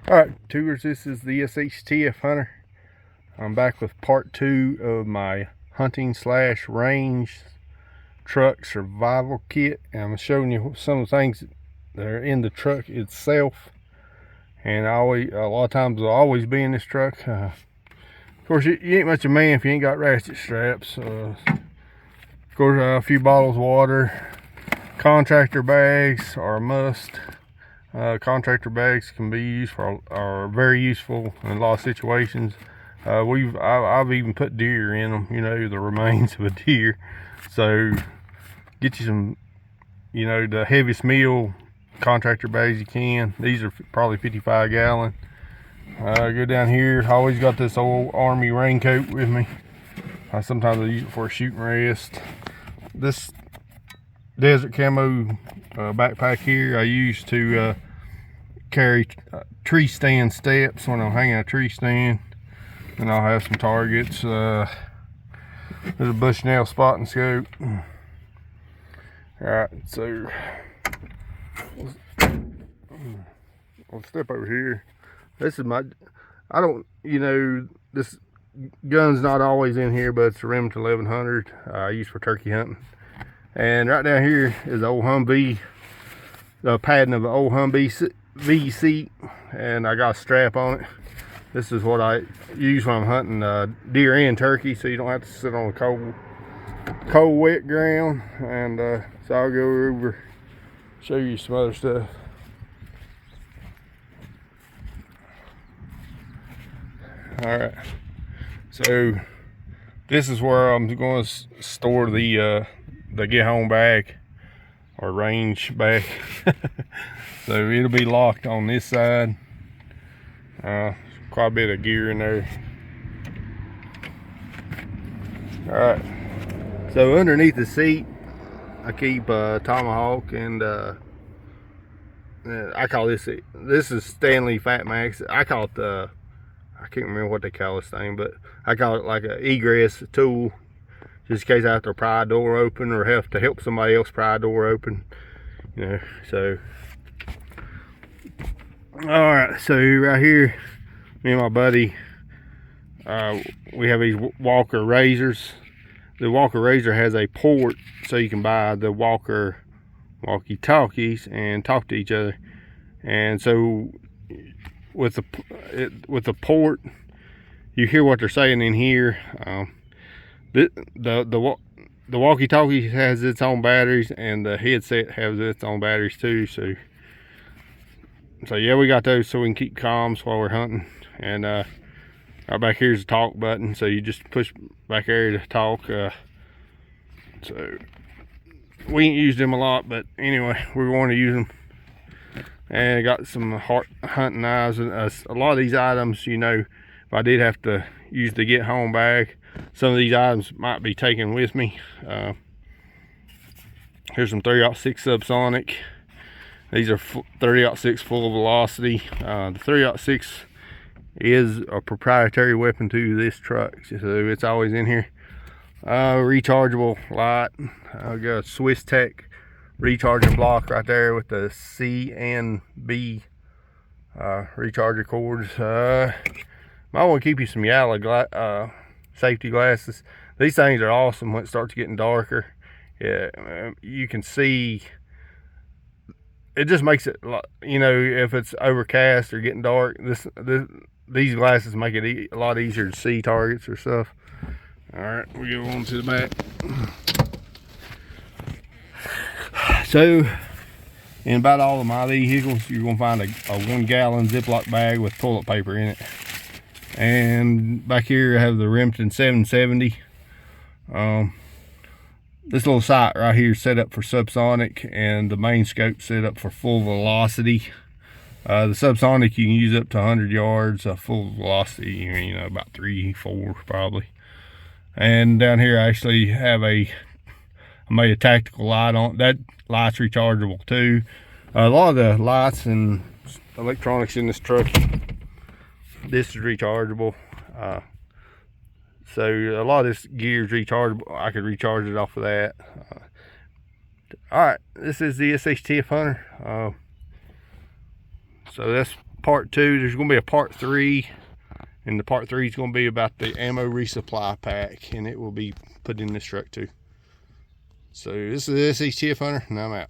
Alright, Tubers, this is the SHTF Hunter. I'm back with part 2 of my hunting / range truck survival kit, and I'm showing you some of the things that are in the truck itself. And a lot of times I'll always be in this truck. Of course, you ain't much of a man if you ain't got ratchet straps. Of course, a few bottles of water. Contractor bags are a must. Contractor bags can be used are very useful in a lot of situations. I've even put deer in them, the remains of a deer. So get you some, the heaviest meal contractor bags you can. These are probably 55 gallon. Go down here. I always got this old Army raincoat with me. Sometimes I use it for a shooting rest. This desert camo backpack here I use to carry tree stand steps when I'm hanging a tree stand, and I'll have some targets. There's a Bushnell spotting scope. Alright, so I'll step over here. This is my, this gun's not always in here, but it's a Remington 1100 I use for turkey hunting. And right down here is the old Humvee, the padding of the old Humvee seat, and I got a strap on it. This is what I use when I'm hunting deer and turkey, so you don't have to sit on a cold wet ground. And so I'll go over, show you some other stuff. All right, so this is where I'm going to store the get home bag or range bag. So it'll be locked on this side. Quite a bit of gear in there. All right, so underneath the seat I keep a tomahawk, and I call this is Stanley Fat Max. I call it I can't remember what they call this thing, but I call it like an egress tool, just in case I have to pry a door open or have to help somebody else pry a door open, so. All right, so right here, me and my buddy, we have these Walker razors. The Walker razor has a port, so you can buy the Walker walkie-talkies and talk to each other. And so with the port, you hear what they're saying in here. The walkie-talkie has its own batteries, and the headset has its own batteries too. So yeah, we got those so we can keep comms while we're hunting. And right back here's the talk button, so you just push back there to talk. So we ain't used them a lot, but anyway, we want to use them. And I got some hunting knives, and a lot of these items, if I did have to use the get home bag, some of these items might be taken with me. Here's some 3-06 subsonic. These are 30-06 full velocity. The 30-06 is a proprietary weapon to this truck, so it's always in here. Rechargeable light. I've got a Swiss Tech recharging block right there with the C and B recharger cords. Might want to keep you some Yala safety glasses. These things are awesome when it starts getting darker. Yeah, you can see. It just makes it, if it's overcast or getting dark, these glasses make it a lot easier to see targets or stuff. All right, we go on to the back. So, in about all of my vehicles, you're gonna find a 1 gallon Ziploc bag with toilet paper in it. And back here I have the Remington 770. This little sight right here is set up for subsonic, and the main scope set up for full velocity. The subsonic you can use up to 100 yards. Full velocity, about 3-4 probably. And down here I actually have I made a tactical light on. That light's rechargeable too. A lot of the lights and electronics in this truck, this is rechargeable. So a lot of this gear is rechargeable. I could recharge it off of that. All right, this is the SHTF Hunter. So that's part 2. There's going to be a part 3, and the part 3 is going to be about the ammo resupply pack, and it will be put in this truck too. So this is the SHTF Hunter, and I'm out.